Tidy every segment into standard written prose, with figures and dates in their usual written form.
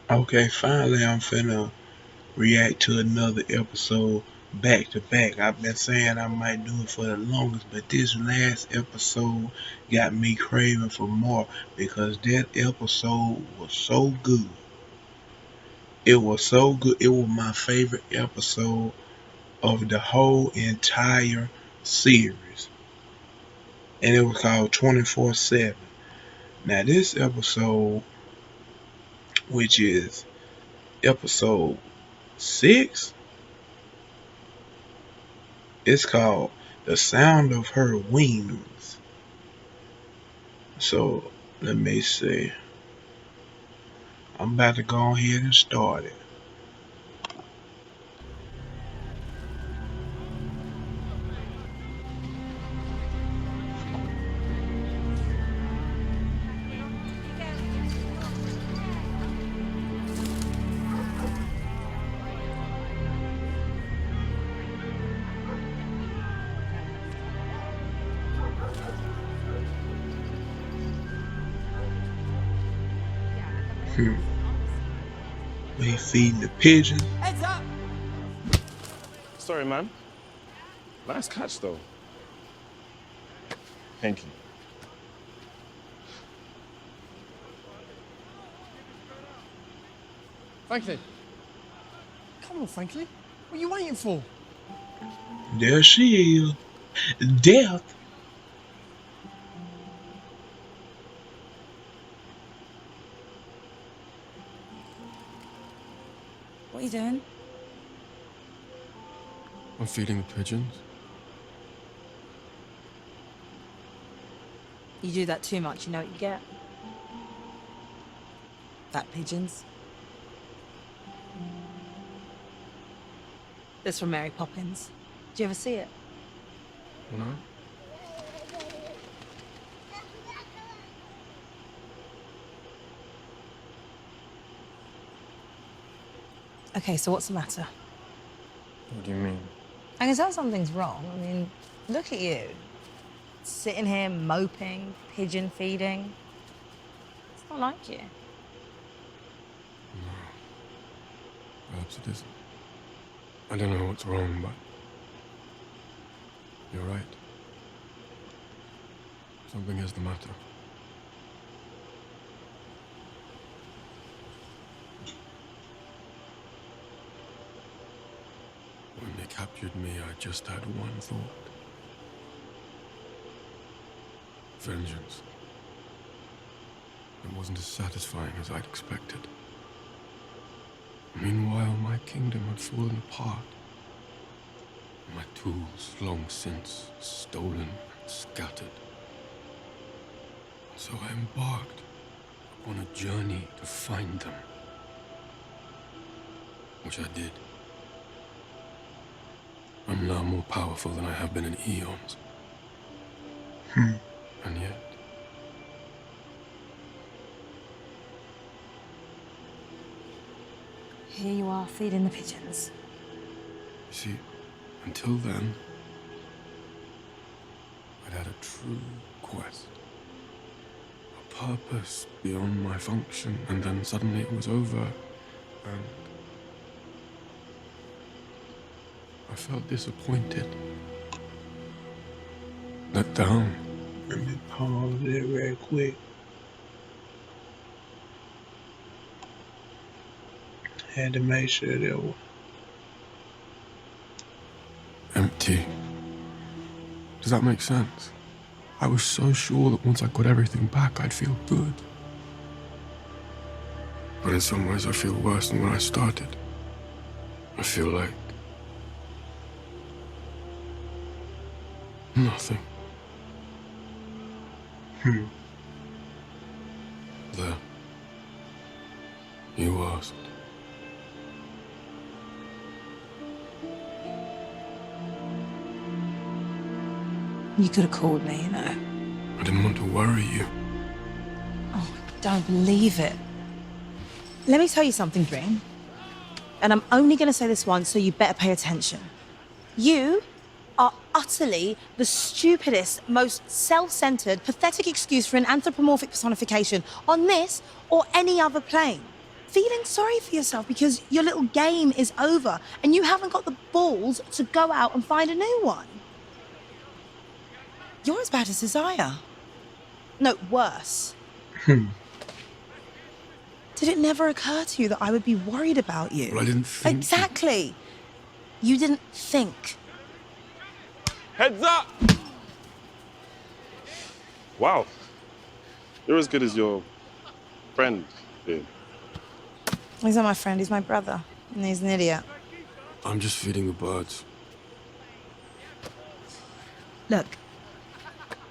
Okay, finally I'm finna react to another episode back to back. I've been saying I might do it for the longest, but this last episode got me craving for more because that episode was so good. It was so good. It was my favorite episode of the whole entire series. And it was called 24/7. Now, this episode, which is episode 6, it's called The Sound of Her Wings. So, let me see. I'm about to go ahead and start it. Hmm. We feeding the pigeon. Heads up! Sorry, man. Nice catch, though. Thank you. Franklin. Come on, Franklin. What are you waiting for? There she is. Death. What are you doing? I'm feeding the pigeons. You do that too much, you know what you get? Fat pigeons. This from Mary Poppins. Do you ever see it? No? Okay, so what's the matter? What do you mean? I can tell something's wrong. I mean, look at you. Sitting here moping, pigeon feeding. It's not like you. Perhaps it isn't. I don't know what's wrong, but you're right. Something is the matter. When they captured me, I just had one thought. Vengeance. It wasn't as satisfying as I'd expected. Meanwhile, my kingdom had fallen apart. My tools, long since stolen and scattered. So I embarked upon a journey to find them. Which I did. I'm now more powerful than I have been in eons. And yet... Here you are feeding the pigeons. You see, until then, I'd had a true quest. A purpose beyond my function, and then suddenly it was over, and I felt disappointed. Let down. Let me pause it real quick. Had to make sure that was Empty. Does that make sense? I was so sure that once I got everything back, I'd feel good. But in some ways, I feel worse than when I started. I feel like... nothing. There. You asked. You could have called me, you know. I didn't want to worry you. Oh, don't believe it. Let me tell you something, Dream. And I'm only going to say this once, so you better pay attention. You are utterly the stupidest, most self-centered, pathetic excuse for an anthropomorphic personification on this or any other plane. feeling sorry for yourself because your little game is over and you haven't got the balls to go out and find a new one. You're as bad as Desire. No, worse. Hmm. Did it never occur to you that I would be worried about you? Well, I didn't think. Exactly. You didn't think. Heads up! Wow. You're as good as your friend, dude. He's not my friend, he's my brother. And he's an idiot. I'm just feeding the birds. Look,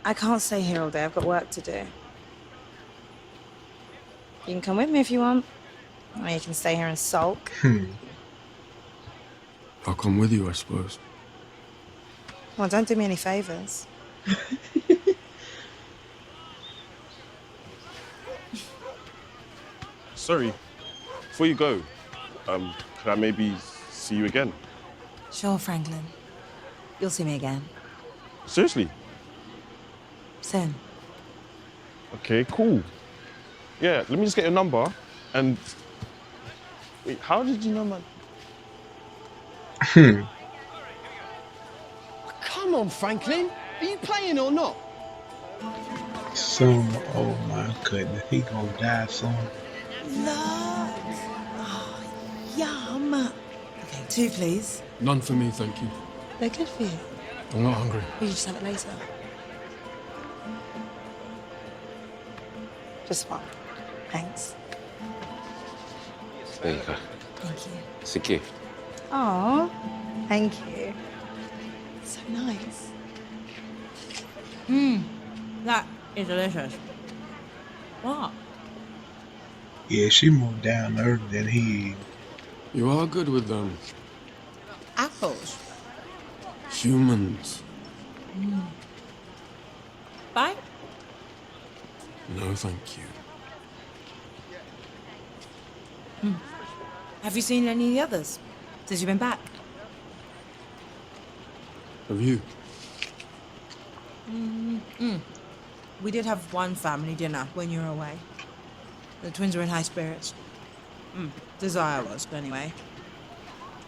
I can't stay here all day. I've got work to do. You can come with me if you want. Or you can stay here and sulk. I'll come with you, I suppose. Well, don't do me any favors. Sorry. Before you go, could I maybe see you again? Sure, Franklin. You'll see me again. Seriously? Soon. Okay, cool. Yeah, let me just get your number and... Wait, how did you know my... Come on, Franklin. Are you playing or not? Soon, oh my goodness, he gonna die soon. Look. Oh, yum. Okay, 2, please. None for me, thank you. They're good for you. I'm not hungry. Or you just have it later. Just one. Thanks. There you go. Thank you. It's a gift. Oh, thank you. So nice. That is delicious. What? Yeah, she moved down earlier than he. You are good with them. Apples. Humans. Bye. No, thank you. Have you seen any of the others since you've been back? Have you? We did have one family dinner when you were away. The twins were in high spirits. Desire was, but anyway.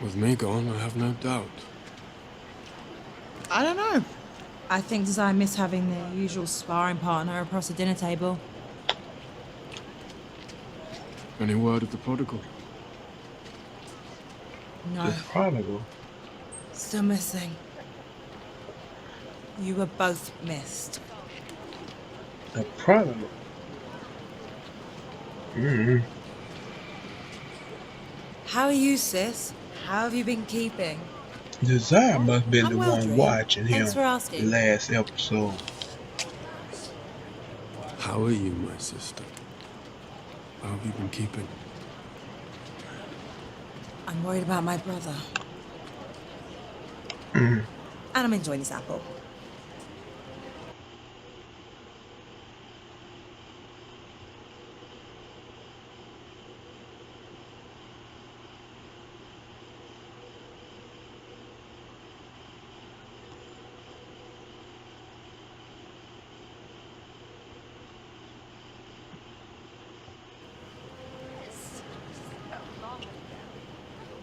With me gone, I have no doubt. I don't know. I think Desire missed having their usual sparring partner across the dinner table. Any word of the prodigal? No, The prodigal. still missing. You were both missed. The prodigal. How are you, sis? How have you been keeping? Desire must have been I'm the well, one Dream. watching him Thanks for the asking. last episode. How are you, my sister? How have you been keeping? I'm worried about my brother. And I'm enjoying this apple.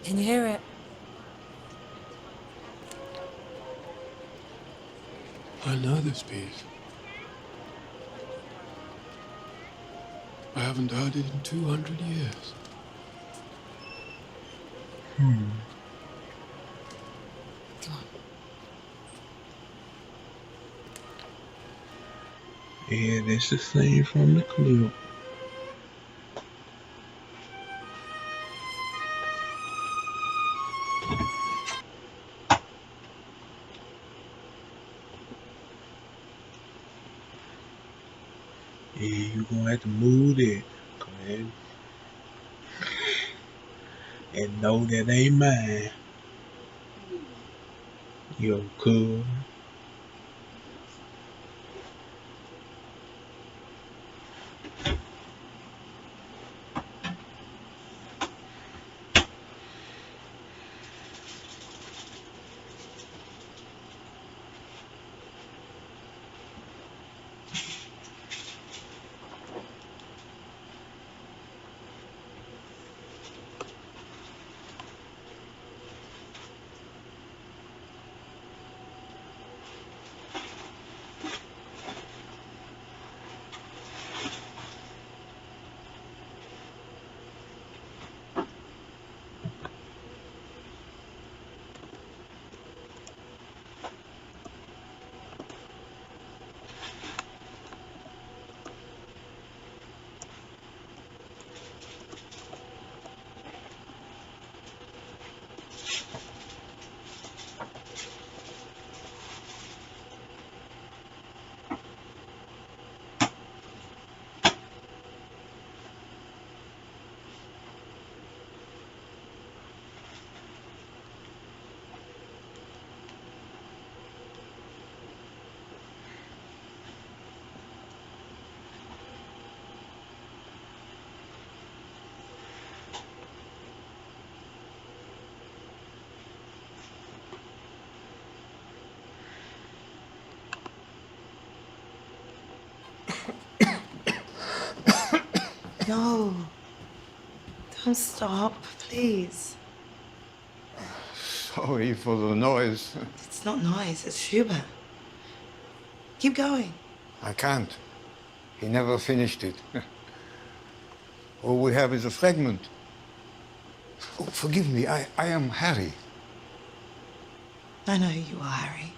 Can you hear it? I know this piece. I haven't heard it in 200 years. Come on. Yeah, that's the scene from the clip. Yeah, you gonna have to move it. Go ahead. And know that ain't mine. Yo, cool. No. Don't stop, please. Sorry for the noise. It's not noise, it's Schubert. Keep going. I can't. He never finished it. All we have is a fragment. Oh, forgive me, I am Harry. I know who you are, Harry.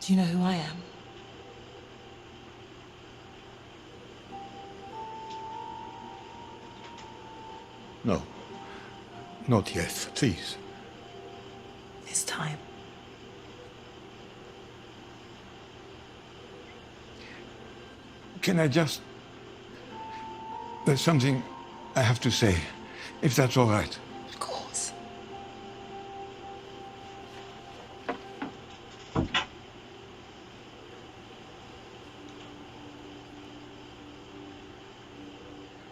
Do you know who I am? No. Not yet, please. It's time. Can I just... There's something I have to say, if that's all right. Of course.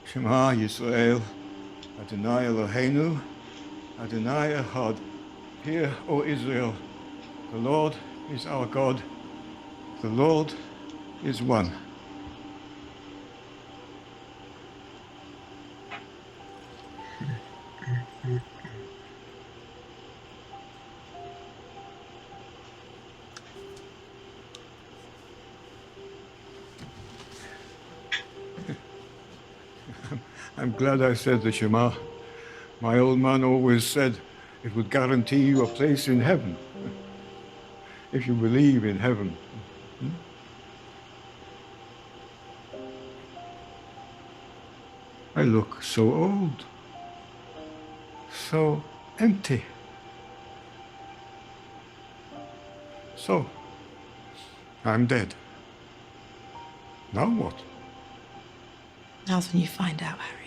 Shema Yisrael, Adonai Eloheinu, Adonai Echad. Hear, O Israel, the Lord is our God, the Lord is one. I'm glad I said the Shema. My old man always said it would guarantee you a place in heaven, if you believe in heaven. I look so old, so empty. So, I'm dead. Now what? Now's when you find out, Harry.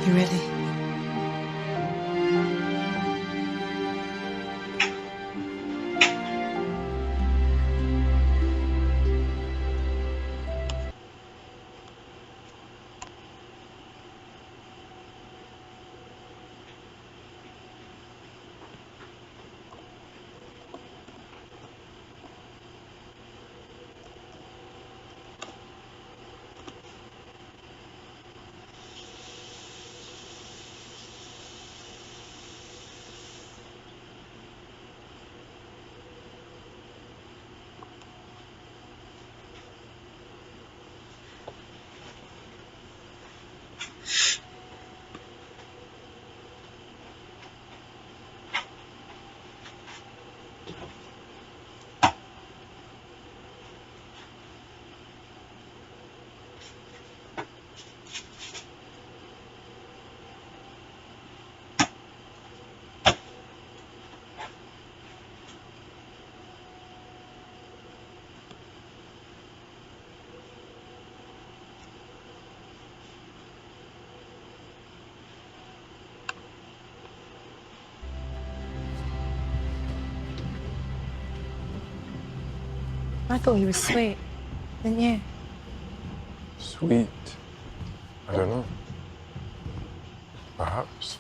You ready? I thought he was sweet, didn't you? Sweet. I don't know. Perhaps.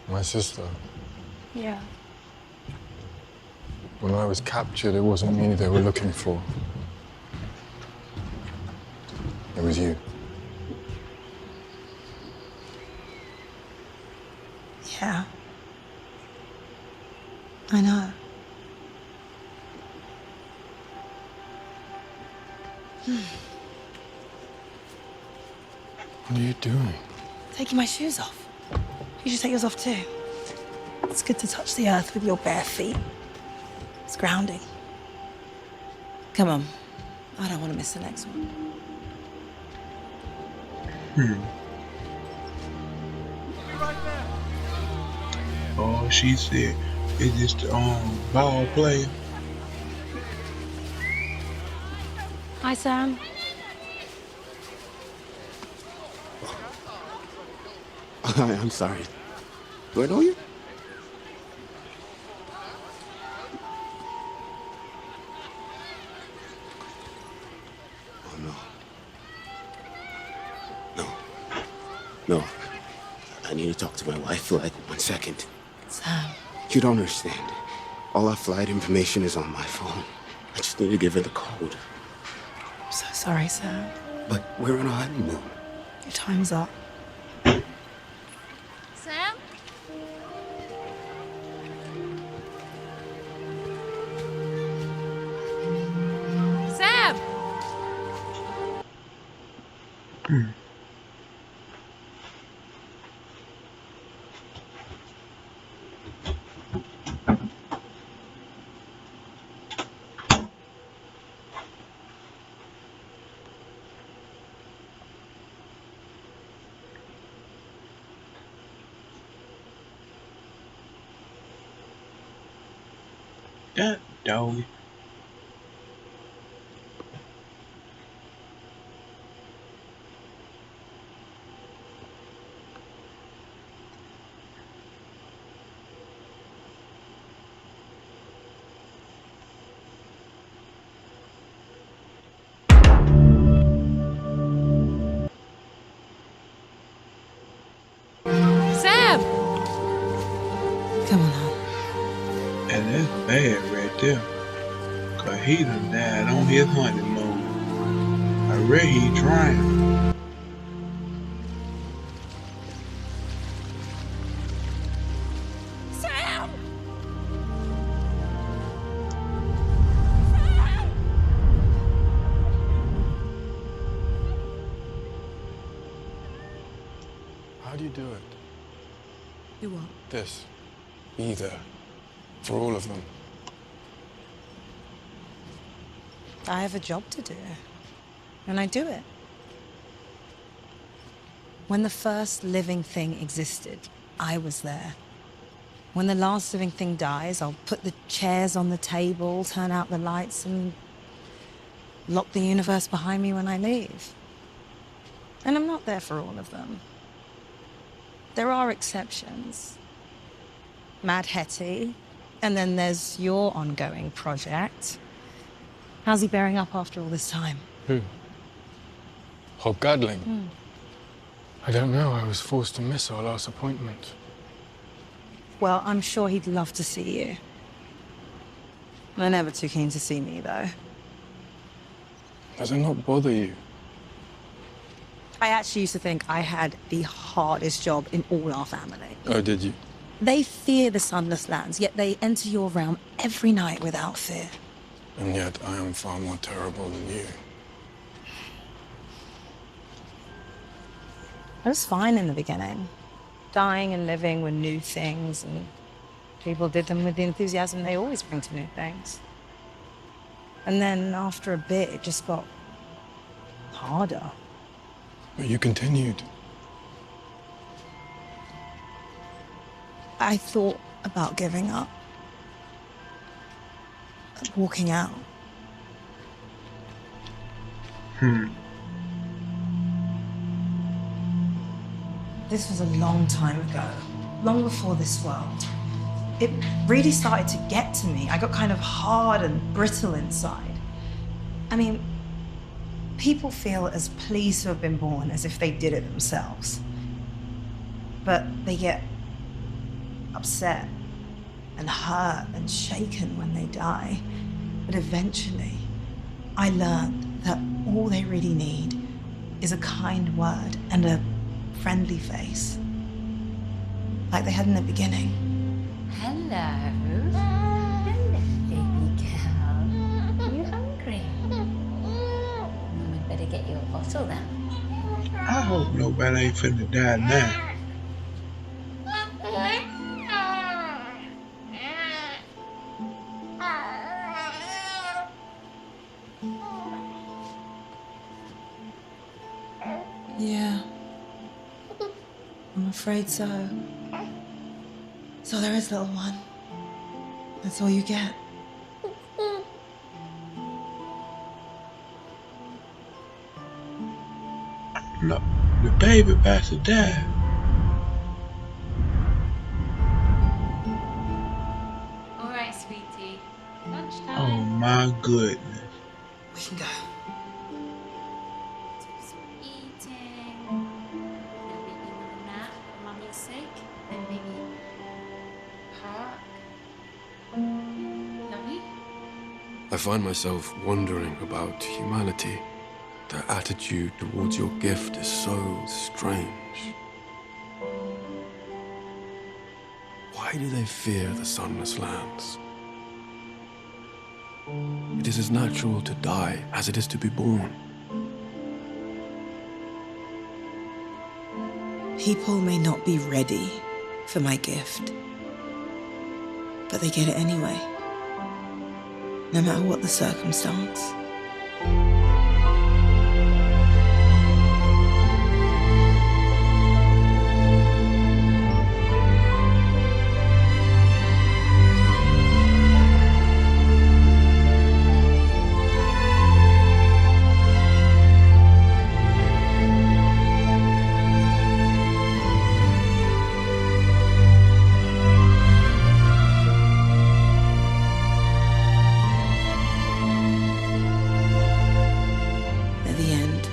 My sister, Yeah. when I was captured, it wasn't me they were looking for. It was you. Yeah. I know. What are you doing? Taking my shoes off. You should take yours off too. It's good to touch the earth with your bare feet. It's grounding. Come on. I don't want to miss the next one. Oh, she said, is this the ball player? I Hi, Sam. I'm sorry. Do I know you? Oh, no. No. No. I need to talk to my wife, like, 1 second. Sam. You don't understand. All our flight information is on my phone. I just need to give her the code. I'm so sorry, Sam. But we're on a honeymoon. Your time's up. Sam? Sam! That dog. Sam! Come on, hon. And that's bad right there. Cause he done died on his honeymoon. I read he trying. Sam! How do you do it? You what? This. Be there. For all of them. I have a job to do. And I do it. When the first living thing existed, I was there. When the last living thing dies, I'll put the chairs on the table, turn out the lights, and lock the universe behind me when I leave. And I'm not there for all of them. There are exceptions. Mad Hetty, and then there's your ongoing project. How's he bearing up after all this time? Who? Hobgadling? I don't know. I was forced to miss our last appointment. Well, I'm sure he'd love to see you. They're never too keen to see me, though. Does it not bother you? I actually used to think I had the hardest job in all our family. Oh, did you? They fear the sunless lands, yet they enter your realm every night without fear. And yet I am far more terrible than you. I was fine in the beginning. Dying and living were new things, and people did them with the enthusiasm they always bring to new things. And then after a bit, it just got harder. But you continued. I thought about giving up. Walking out. This was a long time ago, long before this world. It really started to get to me. I got kind of hard and brittle inside. I mean, people feel as pleased to have been born as if they did it themselves. But they get upset and hurt and shaken when they die. But eventually, I learned that all they really need is a kind word and a friendly face, like they had in the beginning. Hello. Hello, baby girl. You hungry? We'd better get you a bottle then. I hope nobody ain't finna die now. Yeah. I'm afraid so. So there is, little one. That's all you get. No, the baby about to die. All right, sweetie. Oh Lunchtime. my goodness. We can go. Do some eating. Maybe another nap for mummy's sake. Then maybe park. Yummy. I find myself wondering about humanity. Their attitude towards your gift is so strange. Why do they fear the sunless lands? It is as natural to die as it is to be born. People may not be ready for my gift, but they get it anyway, no matter what the circumstance. At the end,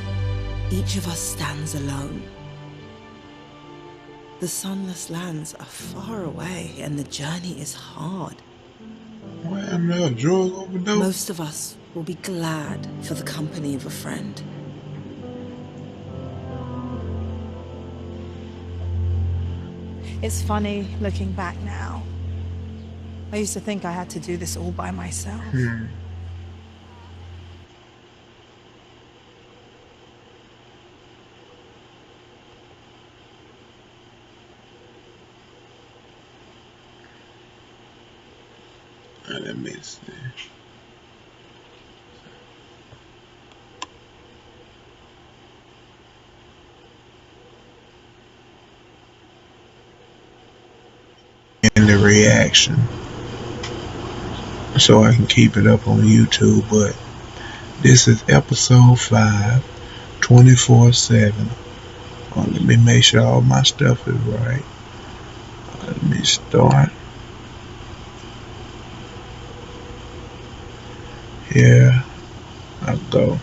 each of us stands alone. The sunless lands are far away and the journey is hard. Why another drug overdose? Most of us will be glad for the company of a friend. It's funny looking back now. I used to think I had to do this all by myself. Let me see. And the reaction, so I can keep it up on YouTube. But this is episode 5, 24/7. Let me make sure all my stuff is right. Let me start. Here I go.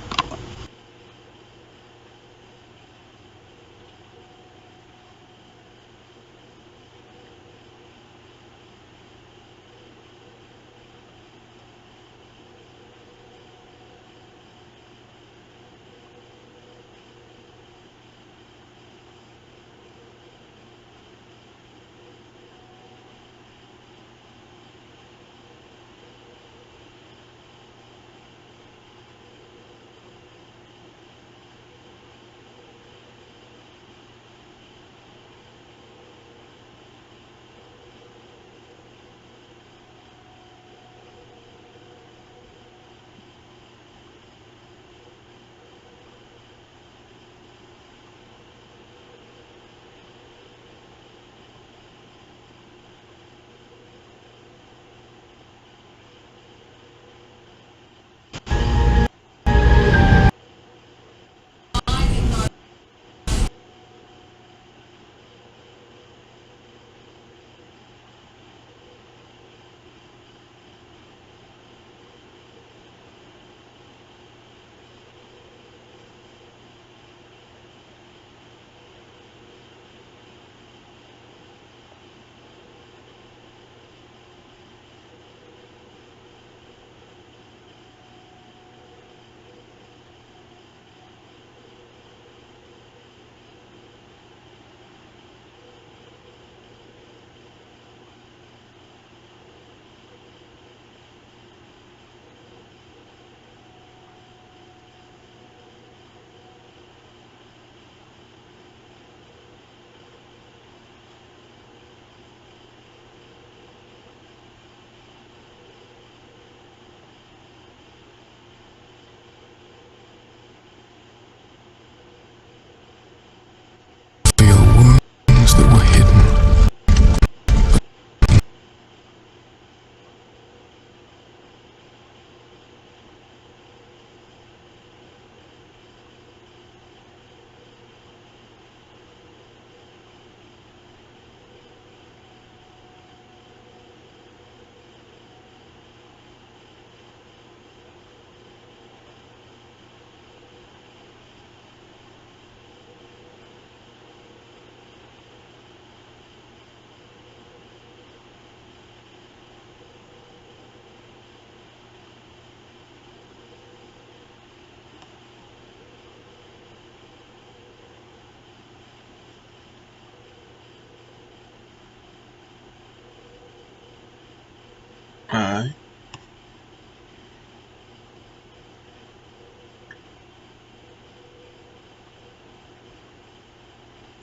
Alright,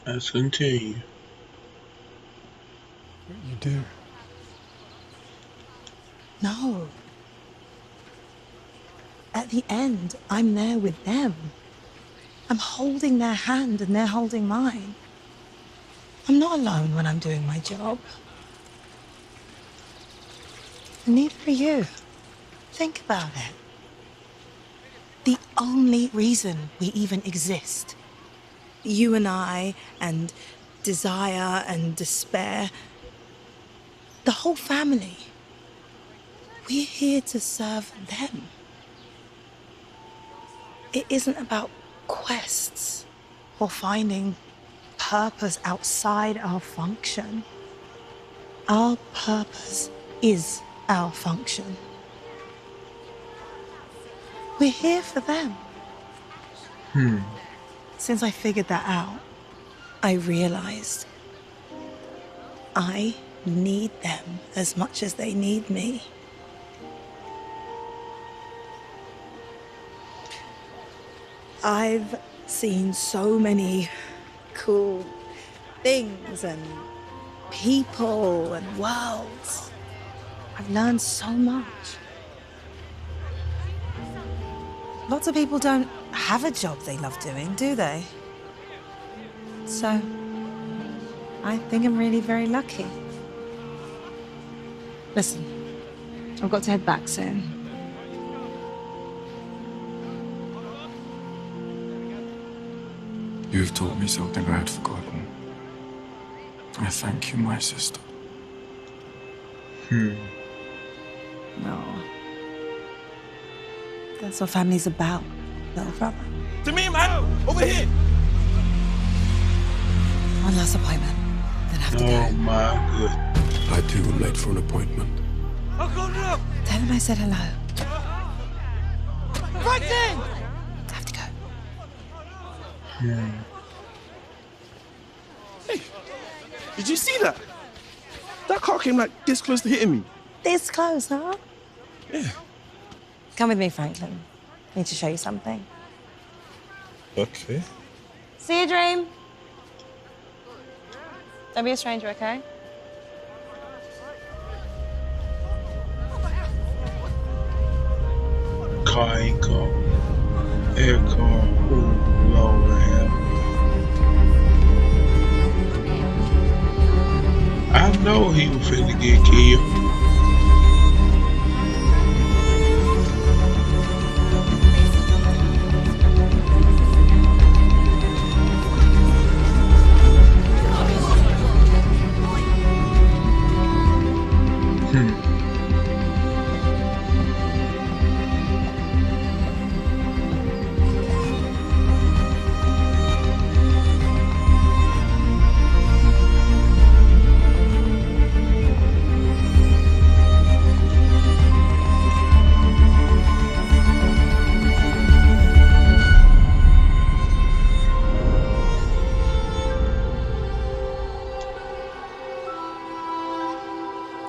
let's continue. You do? No. At the end, I'm there with them. I'm holding their hand and they're holding mine. I'm not alone when I'm doing my job. And neither are you. Think about it. The only reason we even exist, you and I, and desire and despair, the whole family, we're here to serve them. It isn't about quests or finding purpose outside our function. Our purpose is our function. We're here for them. Since I figured that out, I realized I need them as much as they need me. I've seen so many cool things and people and worlds. I've learned so much. Lots of people don't have a job they love doing, do they? So, I think I'm really very lucky. Listen, I've got to head back soon. You've taught me something I had forgotten. I thank you, my sister. No. That's what family's about, little brother. To me, man! Over here! One last appointment, then I have to Oh go. my goodness. I too am late for an appointment. Tell him I said hello. Right then! I have to go. Hey, did you see that? That car came like this close to hitting me. This close, huh? Yeah. Come with me, Franklin. I need to show you something. Okay. See you, Dream. Don't be a stranger, okay? Car ain't car. Air car. Ooh, Lord have. I know he was finna get killed.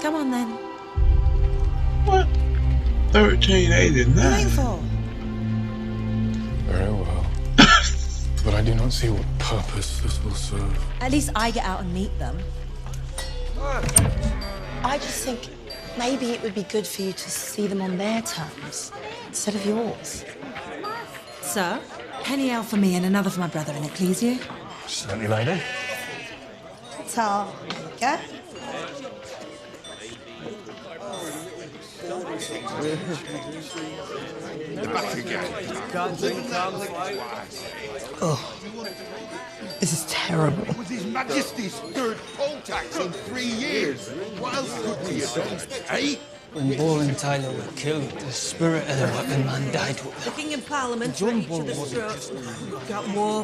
Come on, then. What? What are you waiting 1389. for? Very well. But I do not see what purpose this will serve. At least I get out and meet them. I just think maybe it would be good for you to see them on their terms instead of yours. Sir, penny ale for me and another for my brother, and it please you? Certainly, lady. So, okay? Oh, this is terrible. It was His Majesty's third poll tax in 3 years. What else could we have done, eh? When Ball and Tyler were killed, the spirit of the working man died with The them. King in Parliament for each of the strokes. Got war,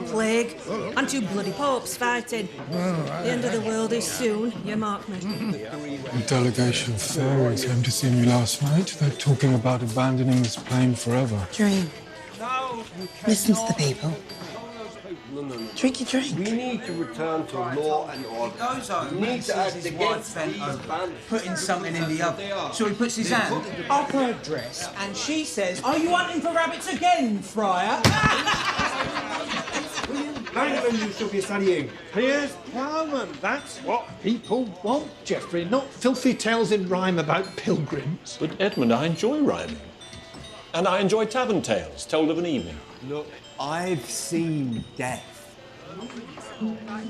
plague, and 2 bloody popes fighting. The end of the world is soon, you mark me. A delegation of fairies came to see me last night. They're talking about abandoning this plane forever. Dream. Listen to the people. No. Drink your drink. We need to return to law and order. He goes home We need and to act sees his against wife bent these over, bandits. putting something in the They oven. are. So he puts his hand up her dress and she says, "Are you hunting for rabbits again, Friar?" Langland you shall be studying. Piers Plowman, that's what people want, Geoffrey, not filthy tales in rhyme about pilgrims. But Edmund, I enjoy rhyming. And I enjoy tavern tales told of an evening. Look, I've seen death.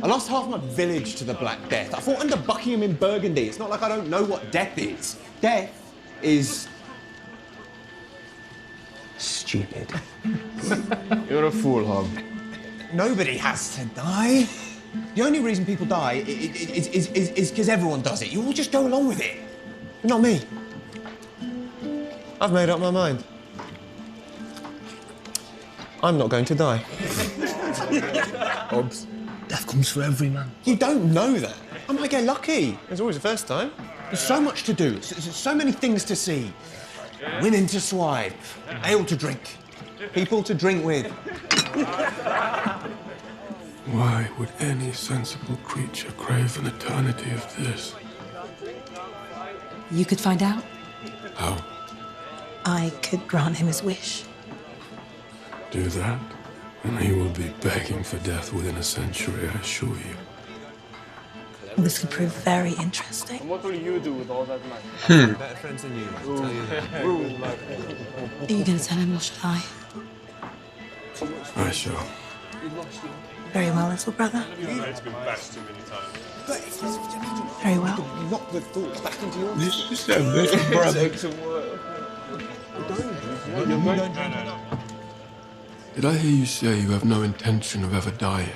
I lost half my village to the Black Death. I fought under Buckingham in Burgundy. It's not like I don't know what death is. Death is... stupid. You're a fool, Hog. Nobody has to die. The only reason people die is because everyone does it. You all just go along with it. But not me. I've made up my mind. I'm not going to die. Hobbs, death comes for every man. You don't know that. I might get lucky. There's always a first time. There's so much to do. There's so many things to see. Women to swipe, ale to drink, people to drink with. Why would any sensible creature crave an eternity of this? You could find out. How? I could grant him his wish. Do that, and he will be begging for death within a century, I assure you. This could prove very interesting. And what will you do with all that money? Better friends than you, I can tell you that. Are you going to tell him or shall I? I shall. Very well, little brother. It's been bashed too many times. Very well. Knock the thoughts back into your... This is a little brother. Did I hear you say you have no intention of ever dying?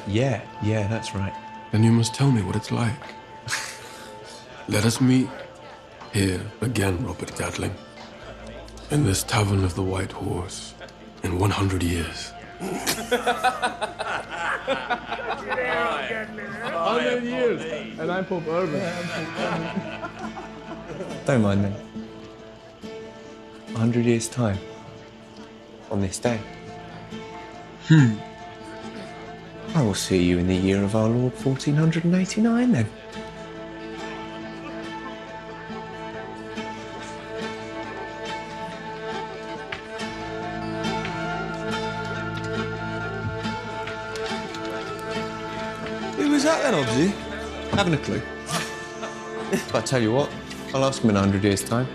Yeah, that's right. Then you must tell me what it's like. Let us meet here again, Robert Gatling, in this tavern of the White Horse, in 100 years. 100 years, and I'm Pope Urban. Don't mind me. 100 years' time. On this day. I will see you in the year of our Lord 1489 then. Who was that then, Obsy? Having a clue. But I tell you what, I'll ask him in 100 years' time.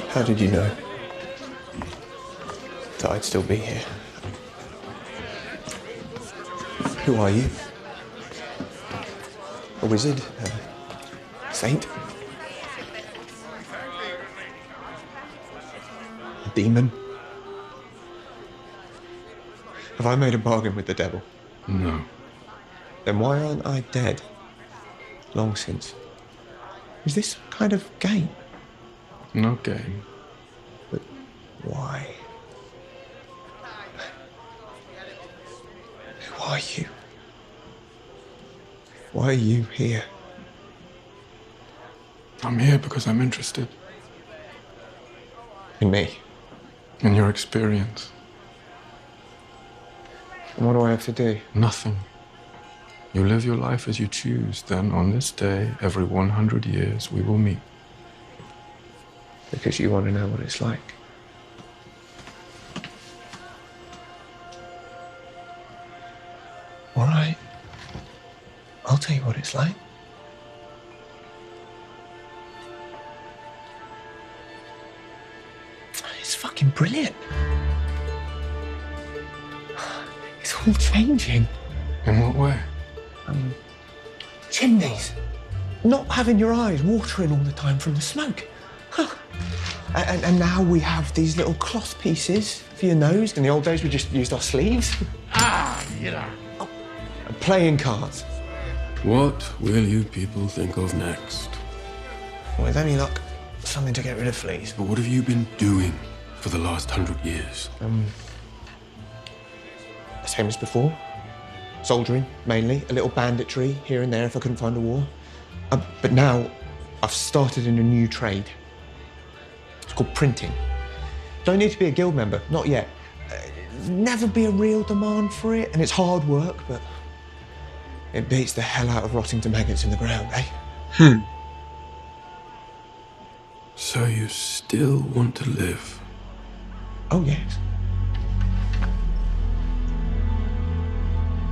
How did you know that I'd still be here? Who are you? A wizard? A saint? A demon? Have I made a bargain with the devil? No. Then why aren't I dead? Long since. Is this some kind of game? No game. But why? Who are you? Why are you here? I'm here because I'm interested. In me? In your experience. And what do I have to do? Nothing. You live your life as you choose, then on this day, every 100 years, we will meet. Because you want to know what it's like. All right. I'll tell you what it's like. It's fucking brilliant. It's all changing. In what way? Chimneys. Not having your eyes watering all the time from the smoke. Huh. And now we have these little cloth pieces for your nose. In the old days, we just used our sleeves. Yeah. And playing cards. What will you people think of next? Well, with any luck, something to get rid of fleas. But what have you been doing for the last 100 years? Same as before. Soldiering, mainly. A little banditry here and there if I couldn't find a war. But now, I've started in a new trade. It's called printing. Don't need to be a guild member, not yet. Never be a real demand for it, and it's hard work, but it beats the hell out of rotting to maggots in the ground, eh? So you still want to live? Oh, yes.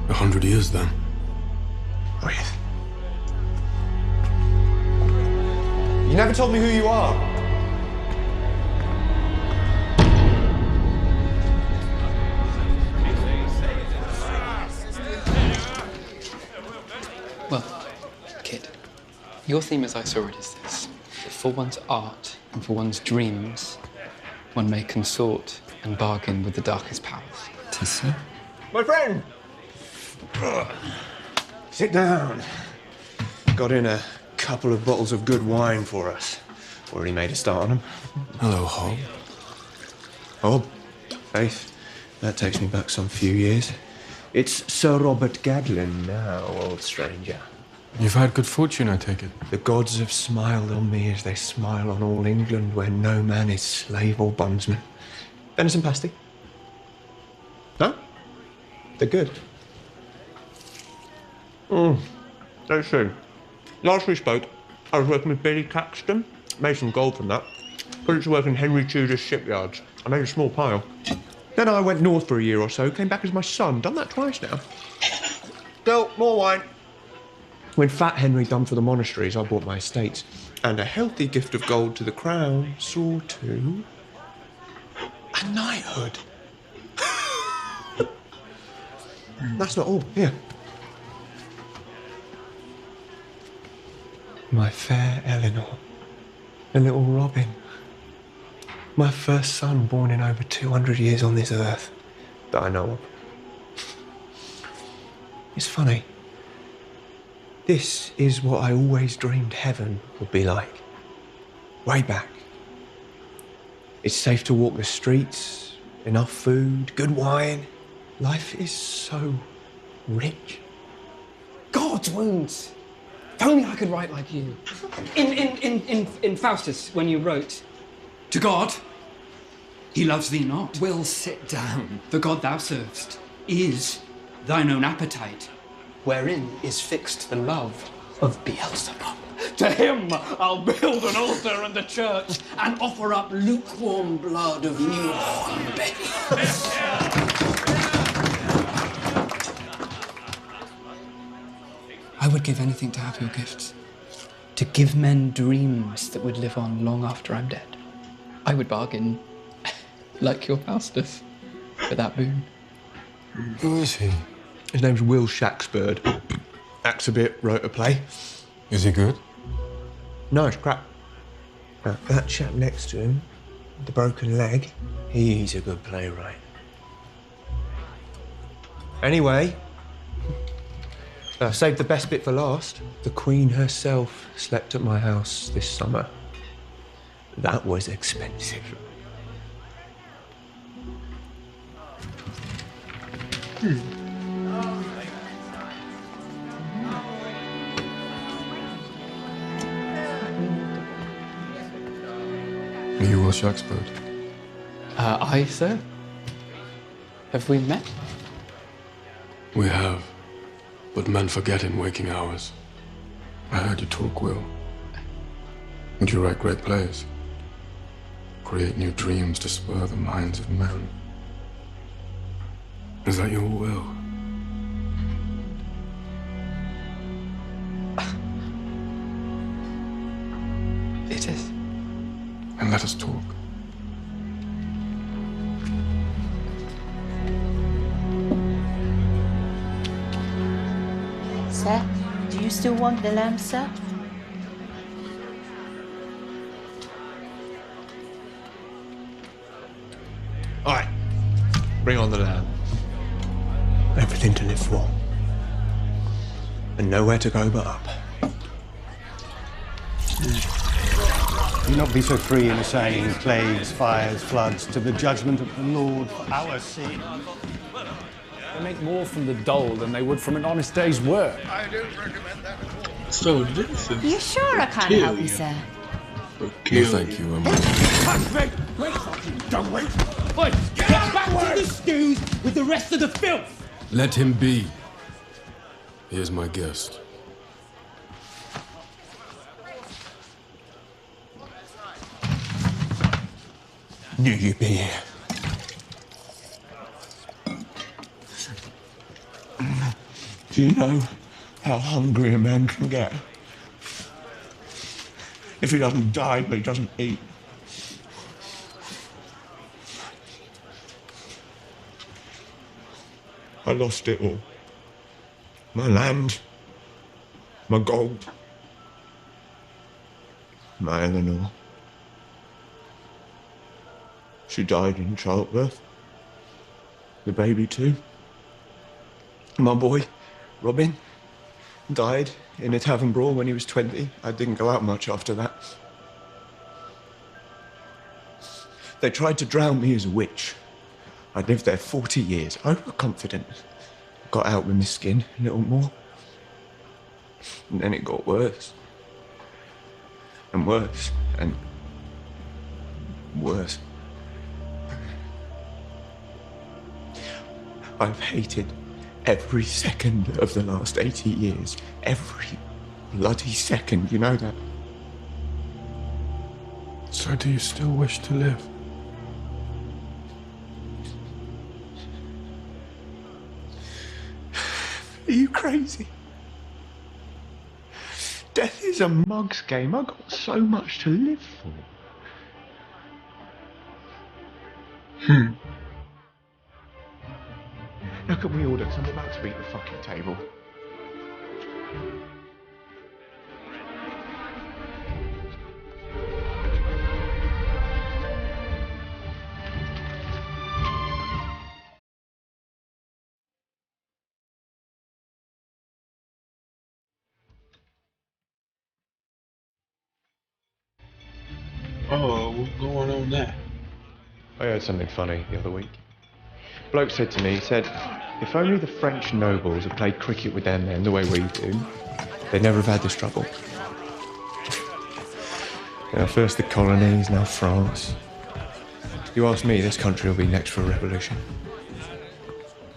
100 years, then? Oh, yes. You never told me who you are. Well, kid, your theme as I saw it is this. That for one's art and for one's dreams, one may consort and bargain with the darkest powers. 'Tis so. My friend! Sit down. Got in a couple of bottles of good wine for us. Already made a start on them. Hello, Hob. Hob? Faith, that takes me back some few years. It's Sir Robert Gadlin now, old stranger. You've had good fortune, I take it. The gods have smiled on me as they smile on all England, where no man is slave or bondsman. Venison pasty? No? They're good. That's true. Last we spoke, I was working with Billy Caxton. Made some gold from that. Put it to work in Henry Tudor's shipyards. I made a small pile. Then I went north for a year or so, came back as my son. Done that twice now. Still, more wine. When Fat Henry done for the monasteries, I bought my estates. And a healthy gift of gold to the crown saw to a knighthood. That's not all. Here. My fair Eleanor, the little Robin. My first son born in over 200 years on this earth that I know of. It's funny. This is what I always dreamed heaven would be like. Way back. It's safe to walk the streets, enough food, good wine. Life is so rich. God's wounds! If only I could write like you. In Faustus, when you wrote, "To God, he loves thee not." Will, sit down. The God thou servest is thine own appetite, wherein is fixed the love of Beelzebub. To him I'll build an altar and a church and offer up lukewarm blood of newborn babes. I would give anything to have your gifts. To give men dreams that would live on long after I'm dead. I would bargain, like your Faustus, for that boon. Who is he? His name's Will Shaxbird. Acts a bit, wrote a play. Is he good? No, it's crap. That chap next to him, the broken leg, he's a good playwright. Anyway, saved the best bit for last. The Queen herself slept at my house this summer. That was expensive. Are you Will Shaxbird? I, sir? Have we met? We have, but men forget in waking hours. I heard you talk, Will. And you write great plays. Create new dreams to spur the minds of men. Is that your will? It is. And let us talk. Sir, do you still want the lamp, sir? All right, bring on the lamb. Everything to live for. And nowhere to go but up. Do not be so free in saying plagues, fires, floods, to the judgment of the Lord for our sin. They make more from the dole than they would from an honest day's work. I don't recommend that at all. So this is You sure I can't help you, sir? No, thank you, Touch me! Wait, fucking don't wait! Oi, get back to the stews with the rest of the filth! Let him be. Here's my guest. Knew you'd be here. Do you know how hungry a man can get? If he doesn't die, but he doesn't eat. I lost it all. My land, my gold, my Eleanor. She died in childbirth. The baby too. My boy, Robin, died in a tavern brawl when he was 20. I didn't go out much after that. They tried to drown me as a witch. I'd lived there 40 years, overconfident. Got out with my skin a little more. And then it got worse. And worse. And worse. I've hated every second of the last 80 years. Every bloody second, you know that? So do you still wish to live? Are you crazy? Death is a mug's game. I've got so much to live for. Now can we order? 'Cause I'm about to eat the fucking table. Oh, what's going on there? I heard something funny the other week. Bloke said to me, he said, if only the French nobles had played cricket with their men the way we do, they'd never have had this trouble. First the colonies, now France. You ask me, this country will be next for a revolution.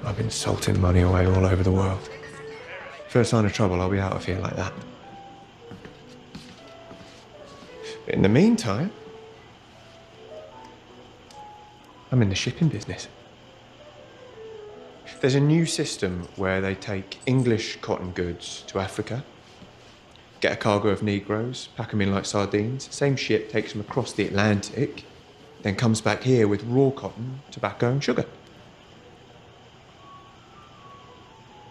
I've been salting money away all over the world. First sign of trouble, I'll be out of here like that. In the meantime, I'm in the shipping business. There's a new system where they take English cotton goods to Africa, get a cargo of Negroes, pack them in like sardines. Same ship takes them across the Atlantic, then comes back here with raw cotton, tobacco and sugar.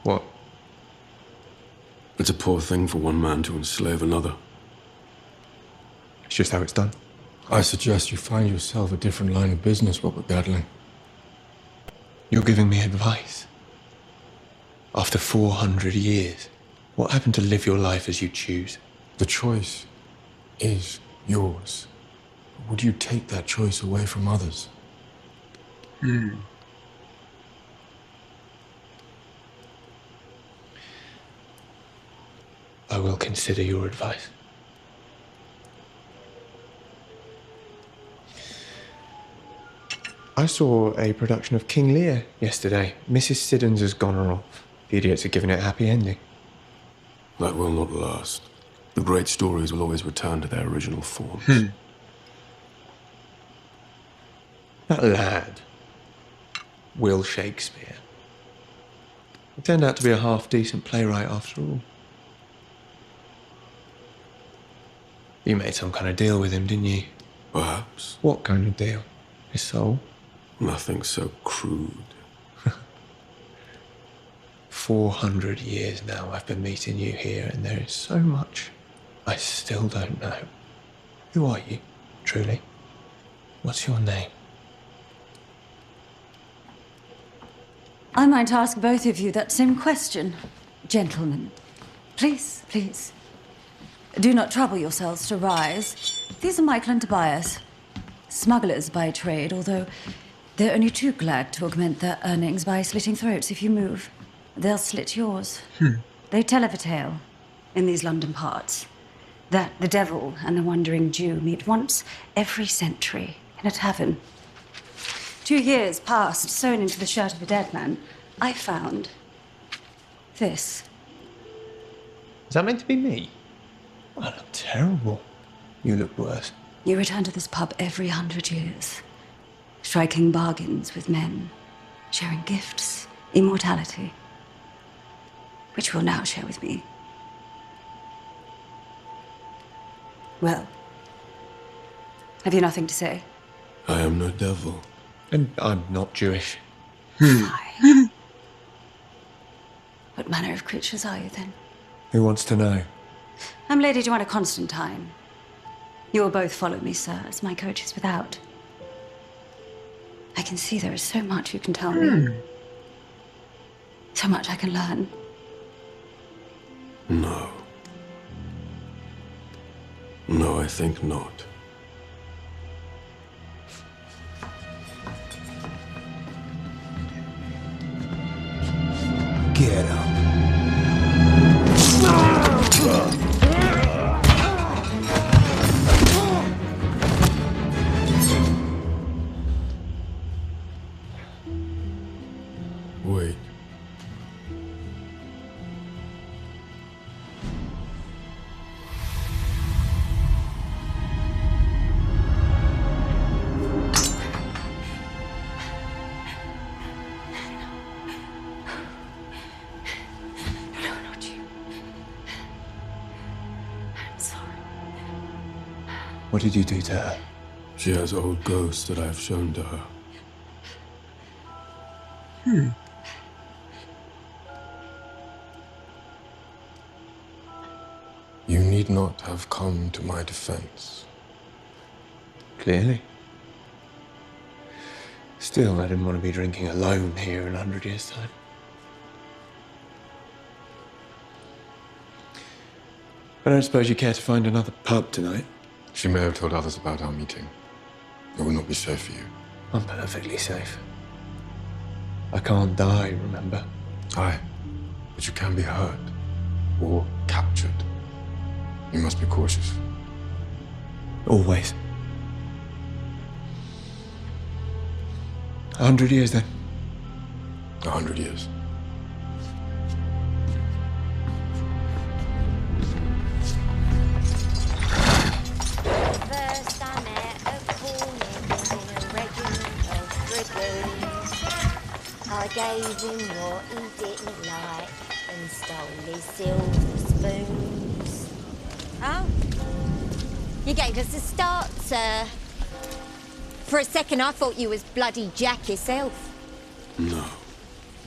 What? It's a poor thing for one man to enslave another. It's just how it's done. I suggest you find yourself a different line of business, Robert Gatling. You're giving me advice? After 400 years, what happened to live your life as you choose? The choice is yours. Would you take that choice away from others? I will consider your advice. I saw a production of King Lear yesterday. Mrs. Siddons has gone her off. The idiots are giving it a happy ending. That will not last. The great stories will always return to their original forms. That lad, Will Shakespeare, he turned out to be a half-decent playwright after all. You made some kind of deal with him, didn't you? Perhaps. What kind of deal? His soul? Nothing so crude. 400 years now I've been meeting you here, and there is so much I still don't know. Who are you, truly? What's your name? I might ask both of you that same question. Gentlemen, please, please. Do not trouble yourselves to rise. These are Michael and Tobias. Smugglers by trade, although They're only too glad to augment their earnings by slitting throats if you move. They'll slit yours. They tell of a tale in these London parts that the devil and the wandering Jew meet once every century in a tavern. 2 years passed, sewn into the shirt of a dead man, I found this. Is that meant to be me? I look terrible. You look worse. You return to this pub every 100 years, striking bargains with men, sharing gifts, immortality, which you will now share with me. Well, have you nothing to say? I am no devil. And I'm not Jewish. Fine. What manner of creatures are you, then? Who wants to know? I'm Lady Joanna Constantine. You will both follow me, sir, as my coach is without. I can see there is so much you can tell me. So much I can learn. No. No, I think not. Get up. Wait. What did you do to her? She has old ghosts that I have shown to her. You need not have come to my defense. Clearly. Still, I didn't want to be drinking alone here in 100 years' time. I don't suppose you care to find another pub tonight? She may have told others about our meeting. It will not be safe for you. I'm perfectly safe. I can't die, remember? Aye, but you can be hurt or captured. You must be cautious. Always. 100 years, then? 100 years. First I met a cornet in a regiment of dragoons. I gave him what he didn't like and stole his silver spoons. Oh, you gave us a start, sir. For a second I thought you was bloody Jack yourself. No.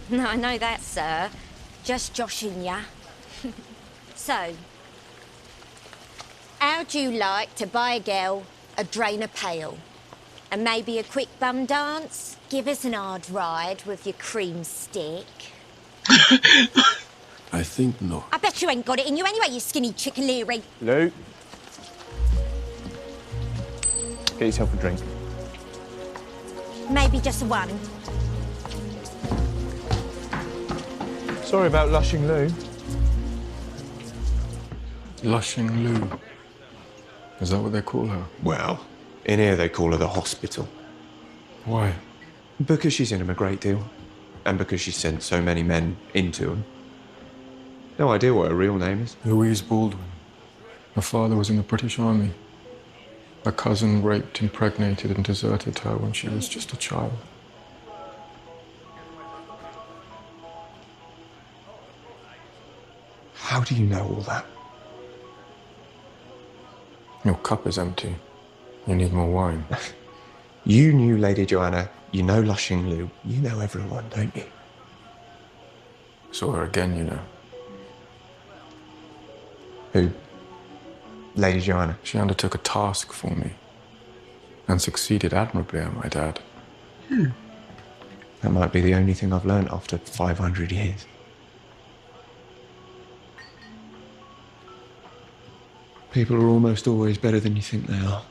No, I know that, sir. Just joshing ya. So, how'd you like to buy a girl a drain of pail? And maybe a quick bum dance? Give us an hard ride with your cream stick. I think not. I bet you ain't got it in you anyway, you skinny chickaleary. Luke. Get yourself a drink. Maybe just one. Sorry about Lushing Lou. Lushing Lou. Is that what they call her? Well, in here they call her the hospital. Why? Because she's in them a great deal. And because she sent so many men into them. No idea what her real name is. Louise Baldwin. Her father was in the British Army. Her cousin raped, impregnated, and deserted her when she was just a child. How do you know all that? Your cup is empty. You need more wine. You knew Lady Joanna. You know Lushing Lou. You know everyone, don't you? Saw her again, you know. Who? Lady Joanna. She undertook a task for me. And succeeded admirably, I might add. That might be the only thing I've learned after 500 years. People are almost always better than you think they are.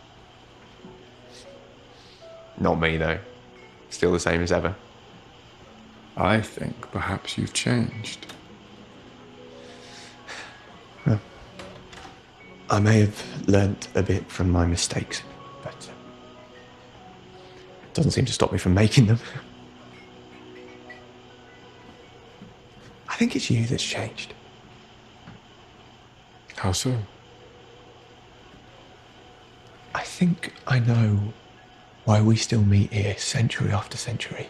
Not me, though. Still the same as ever? I think perhaps you've changed. Well, I may have learnt a bit from my mistakes, but it doesn't seem to stop me from making them. I think it's you that's changed. How so? I think I know why we still meet here century after century.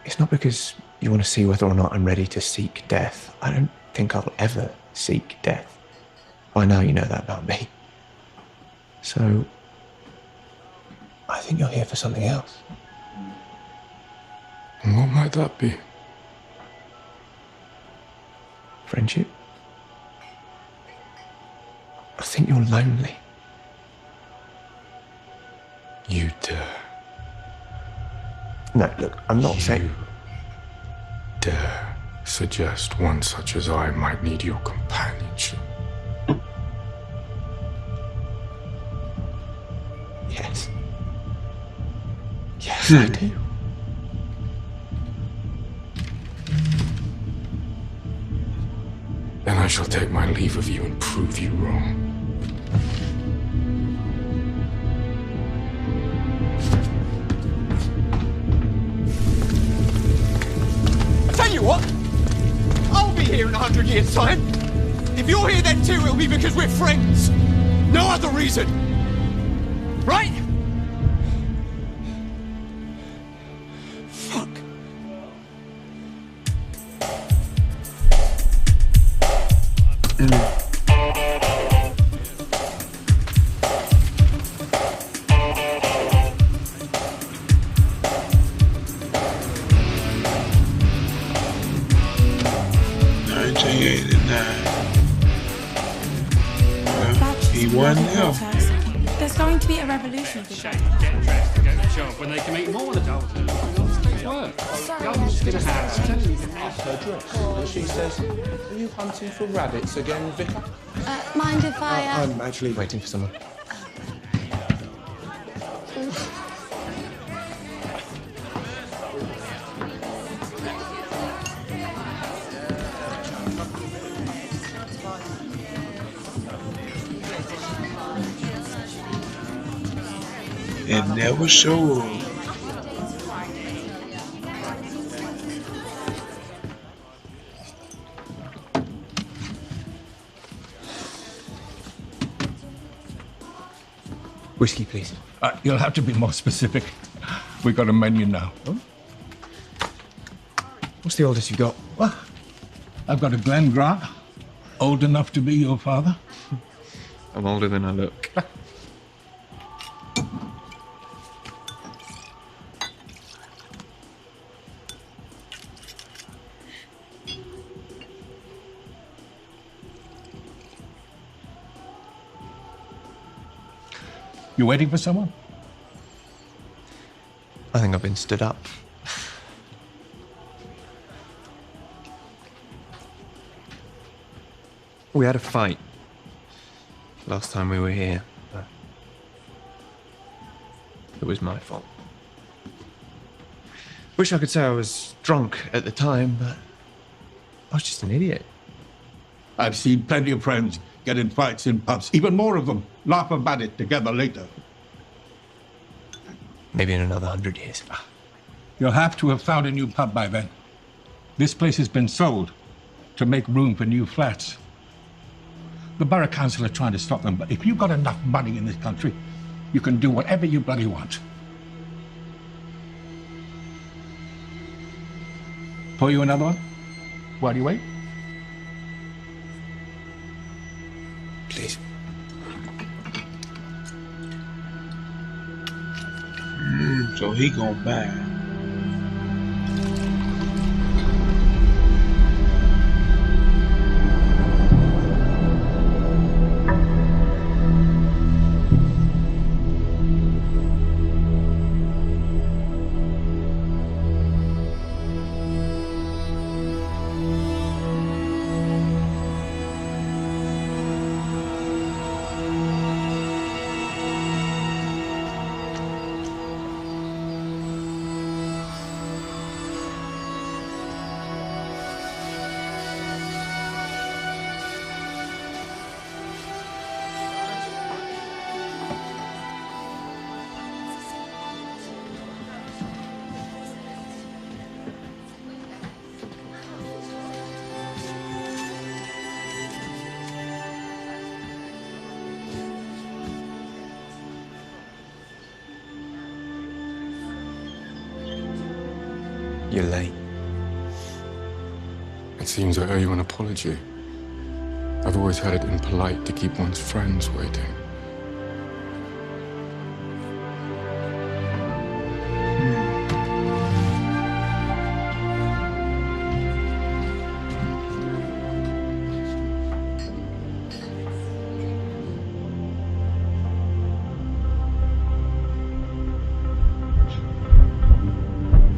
It's not because you want to see whether or not I'm ready to seek death. I don't think I'll ever seek death. By now you know that about me. So, I think you're here for something else. And what might that be? Friendship? I think you're lonely. You dare. No, look, I'm not saying... Dare suggest one such as I might need your companionship. Yes. Yes, I do. Then I shall take my leave of you and prove you wrong. Tell you what, I'll be here in 100 years' time. If you're here then too, it'll be because we're friends. No other reason. Right? Fuck. He won now. There's going to be a revolution for Shame to get dressed to go to the job when they can make more adults do work. Guns in a house. Ask her dress, and she says, "Are you hunting for rabbits again, Vicar?" Mind if I... I'm actually waiting for someone. It never showed. Whiskey, please. You'll have to be more specific. We got a menu now. What's the oldest you got? Well, I've got a Glen Grant, old enough to be your father. I'm older than I look. You waiting for someone? I think I've been stood up. We had a fight last time we were here. It was my fault. Wish I could say I was drunk at the time, but I was just an idiot. I've seen plenty of friends get in fights in pubs. Even more of them laugh about it together later. Maybe in another 100 years. You'll have to have found a new pub by then. This place has been sold to make room for new flats. The borough council are trying to stop them, but if you've got enough money in this country, you can do whatever you bloody want. Pour you another one? While you wait? Please. So he gonna buy. You're late. It seems I owe you an apology. I've always had it impolite to keep one's friends waiting.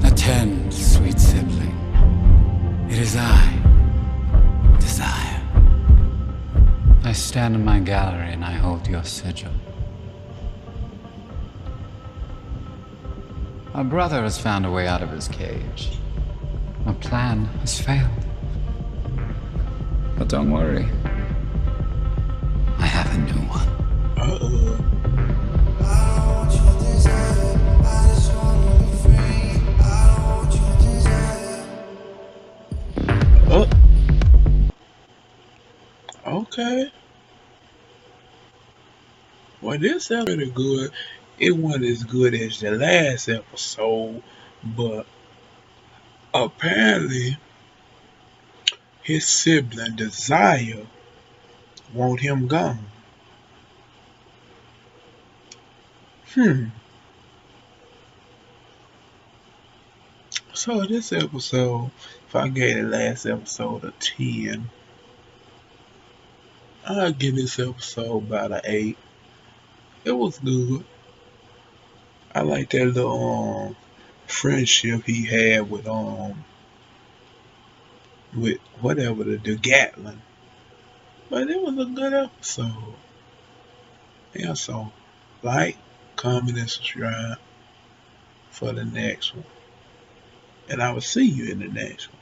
Attend, sweet sibling. It is I, Desire. I stand in my gallery and I hold your sigil. Our brother has found a way out of his cage. Our plan has failed. But don't worry. I have a new one. Oh. Okay. Well, this sounds pretty good. It wasn't as good as the last episode, but apparently his sibling Desire want him gone. So this episode, if I gave the last episode a 10, I'll give this episode about an 8. It was good. I like that little friendship he had with whatever the Gatlin. But it was a good episode. Yeah, so like, comment, and subscribe for the next one. And I will see you in the next one.